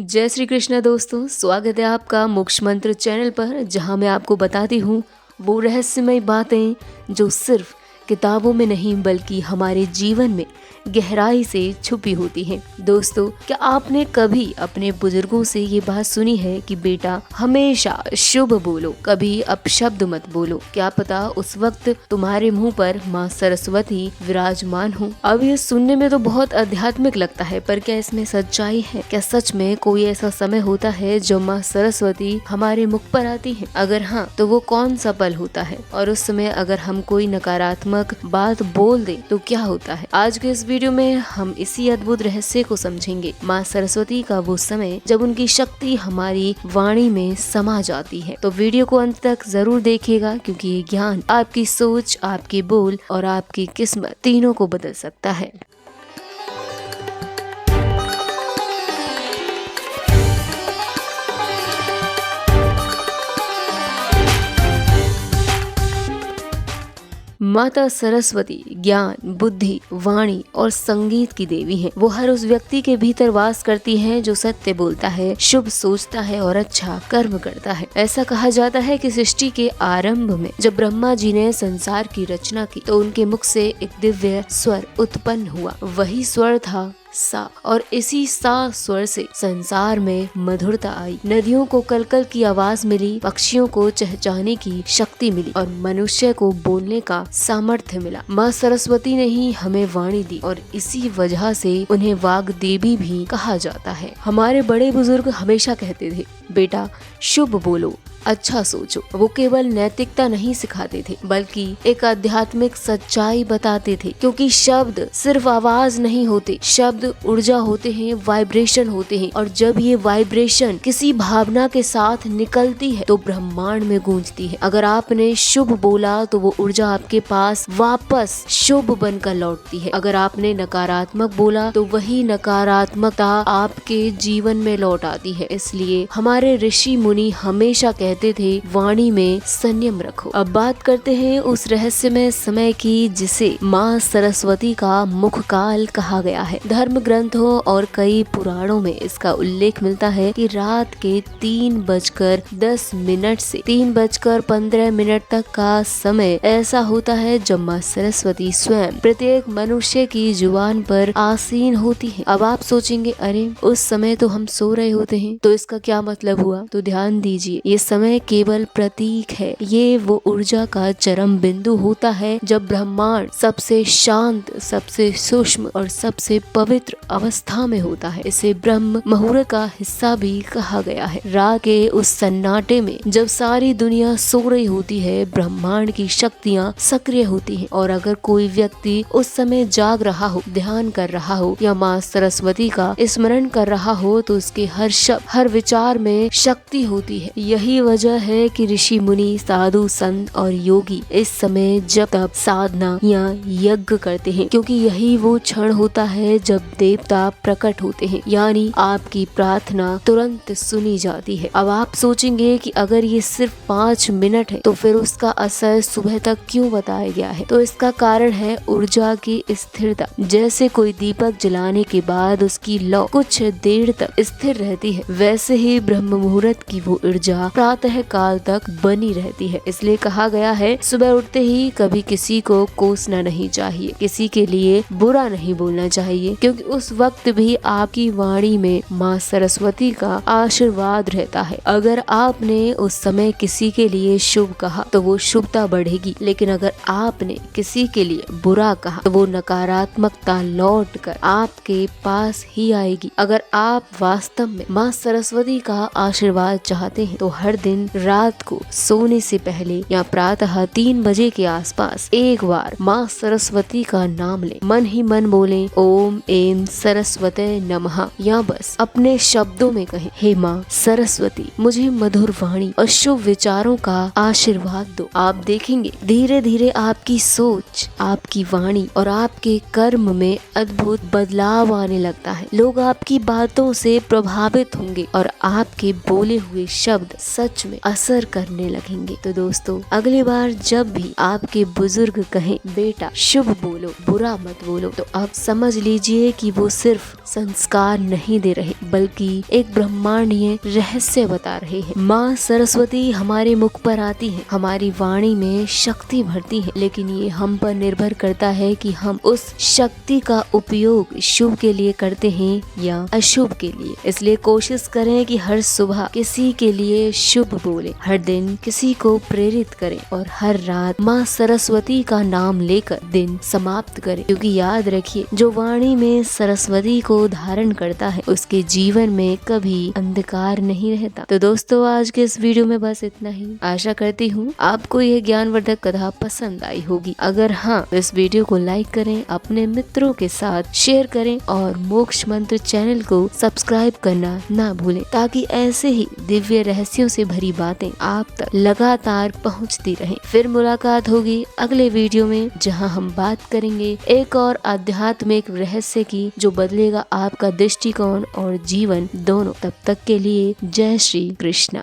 जय श्री कृष्ण दोस्तों, स्वागत है आपका मोक्ष मंत्र चैनल पर, जहां मैं आपको बताती हूँ वो रहस्यमय बातें जो सिर्फ किताबों में नहीं बल्कि हमारे जीवन में गहराई से छुपी होती हैं। दोस्तों, क्या आपने कभी अपने बुजुर्गों से ये बात सुनी है कि बेटा हमेशा शुभ बोलो, कभी अपशब्द मत बोलो। क्या पता उस वक्त तुम्हारे मुंह पर माँ सरस्वती विराजमान हो। अब ये सुनने में तो बहुत आध्यात्मिक लगता है, पर क्या इसमें सच्चाई है? क्या सच में कोई ऐसा समय होता है जब माँ सरस्वती हमारे मुख पर आती है? अगर हाँ, तो वो कौन सा पल होता है? और उस समय अगर हम कोई नकारात्मक बात बोल दे तो क्या होता है? आज के इस वीडियो में हम इसी अद्भुत रहस्य को समझेंगे। माँ सरस्वती का वो समय जब उनकी शक्ति हमारी वाणी में समा जाती है। तो वीडियो को अंत तक जरूर देखिएगा, क्योंकि ये ज्ञान आपकी सोच, आपके बोल और आपकी किस्मत तीनों को बदल सकता है। माता सरस्वती ज्ञान, बुद्धि, वाणी और संगीत की देवी है। वो हर उस व्यक्ति के भीतर वास करती है जो सत्य बोलता है, शुभ सोचता है और अच्छा कर्म करता है। ऐसा कहा जाता है कि सृष्टि के आरंभ में जब ब्रह्मा जी ने संसार की रचना की तो उनके मुख से एक दिव्य स्वर उत्पन्न हुआ। वही स्वर था सा, और इसी सा स्वर से संसार में मधुरता आई। नदियों को कलकल की आवाज मिली, पक्षियों को चहचहाने की शक्ति मिली और मनुष्य को बोलने का सामर्थ्य मिला। माँ सरस्वती ने ही हमें वाणी दी और इसी वजह से उन्हें वाग देवी भी कहा जाता है। हमारे बड़े बुजुर्ग हमेशा कहते थे, बेटा शुभ बोलो, अच्छा सोचो। वो केवल नैतिकता नहीं सिखाते थे बल्कि एक आध्यात्मिक सच्चाई बताते थे, क्योंकि शब्द सिर्फ आवाज नहीं होते, शब्द ऊर्जा होते हैं, वाइब्रेशन होते हैं, और जब ये वाइब्रेशन किसी भावना के साथ निकलती है तो ब्रह्मांड में गूंजती है। अगर आपने शुभ बोला तो वो ऊर्जा आपके पास वापस शुभ बनकर लौटती है। अगर आपने नकारात्मक बोला तो वही नकारात्मकता आपके जीवन में लौट आती है। इसलिए हमारे ऋषि मुनि हमेशा कहते थे, वाणी में संयम रखो। अब बात करते हैं उस रहस्यमय समय की जिसे माँ सरस्वती का मुख काल कहा गया है। धर्म ग्रंथों और कई पुराणों में इसका उल्लेख मिलता है कि रात के 3:10 से 3:15 तक का समय ऐसा होता है जब माँ सरस्वती स्वयं प्रत्येक मनुष्य की जुबान पर आसीन होती है। अब आप सोचेंगे, अरे उस समय तो हम सो रहे होते हैं, तो इसका क्या मतलब हुआ? तो ध्यान दीजिए, ये समय केवल प्रतीक है। ये वो ऊर्जा का चरम बिंदु होता है जब ब्रह्मांड सबसे शांत, सबसे सूक्ष्म और सबसे पवित्र अवस्था में होता है। इसे ब्रह्म मुहूर्त का हिस्सा भी कहा गया है। रात के उस सन्नाटे में जब सारी दुनिया सो रही होती है, ब्रह्मांड की शक्तियाँ सक्रिय होती हैं, और अगर कोई व्यक्ति उस समय जाग रहा हो, ध्यान कर रहा हो या माँ सरस्वती का स्मरण कर रहा हो, तो उसके हर शब्द, हर विचार में शक्ति होती है। यही वजह है कि ऋषि मुनि, साधु, संत और योगी इस समय जब तब, साधना या यज्ञ करते हैं, क्योंकि यही वो क्षण होता है जब देवता प्रकट होते हैं, यानी आपकी प्रार्थना तुरंत सुनी जाती है। अब आप सोचेंगे कि अगर ये सिर्फ 5 मिनट है तो फिर उसका असर सुबह तक क्यों बताया गया है? तो इसका कारण है ऊर्जा की स्थिरता। जैसे कोई दीपक जलाने के बाद उसकी लौ कुछ देर तक स्थिर रहती है, वैसे ही ब्रह्म मुहूर्त की वो ऊर्जा प्रातः काल तक बनी रहती है। इसलिए कहा गया है, सुबह उठते ही कभी किसी को कोसना नहीं चाहिए, किसी के लिए बुरा नहीं बोलना चाहिए, क्योंकि उस वक्त भी आपकी वाणी में माँ सरस्वती का आशीर्वाद रहता है। अगर आपने उस समय किसी के लिए शुभ कहा तो वो शुभता बढ़ेगी, लेकिन अगर आपने किसी के लिए बुरा कहा तो वो नकारात्मकता लौट कर आपके पास ही आएगी। अगर आप वास्तव में माँ सरस्वती का आशीर्वाद चाहते हैं तो हर दिन रात को सोने से पहले या प्रातः 3 बजे के आसपास एक बार माँ सरस्वती का नाम लें। मन ही मन बोलें, ओम एम सरस्वते नमः, या बस अपने शब्दों में कहें, हे माँ सरस्वती, मुझे मधुर वाणी और शुभ विचारों का आशीर्वाद दो। आप देखेंगे धीरे धीरे आपकी सोच, आपकी वाणी और आपके कर्म में अद्भुत बदलाव आने लगता है। लोग आपकी बातों से प्रभावित होंगे और आपके बोले हुए शब्द सच सच में असर करने लगेंगे। तो दोस्तों, अगली बार जब भी आपके बुजुर्ग कहें बेटा शुभ बोलो, बुरा मत बोलो, तो आप समझ लीजिए कि वो सिर्फ संस्कार नहीं दे रहे बल्कि एक ब्रह्मांडीय रहस्य बता रहे हैं। माँ सरस्वती हमारे मुख पर आती है, हमारी वाणी में शक्ति भरती है, लेकिन ये हम पर निर्भर करता है कि हम उस शक्ति का उपयोग शुभ के लिए करते हैं या अशुभ के लिए। इसलिए कोशिश करें कि हर सुबह किसी के लिए शुभ बोले, हर दिन किसी को प्रेरित करें और हर रात माँ सरस्वती का नाम लेकर दिन समाप्त करें, क्योंकि याद रखिए जो वाणी में सरस्वती को धारण करता है उसके जीवन में कभी अंधकार नहीं रहता। तो दोस्तों, आज के इस वीडियो में बस इतना ही। आशा करती हूँ आपको यह ज्ञानवर्धक कथा पसंद आई होगी। अगर हाँ, तो इस वीडियो को लाइक करें, अपने मित्रों के साथ शेयर करें और मोक्ष मंत्र चैनल को सब्सक्राइब करना ना भूलें, ताकि ऐसे ही दिव्य रहस्यों से भरी बातें आप तक लगातार पहुंचती रहें। फिर मुलाकात होगी अगले वीडियो में, जहां हम बात करेंगे एक और आध्यात्मिक रहस्य की जो बदलेगा आपका दृष्टिकोण और जीवन दोनों। तब तक के लिए जय श्री कृष्णा।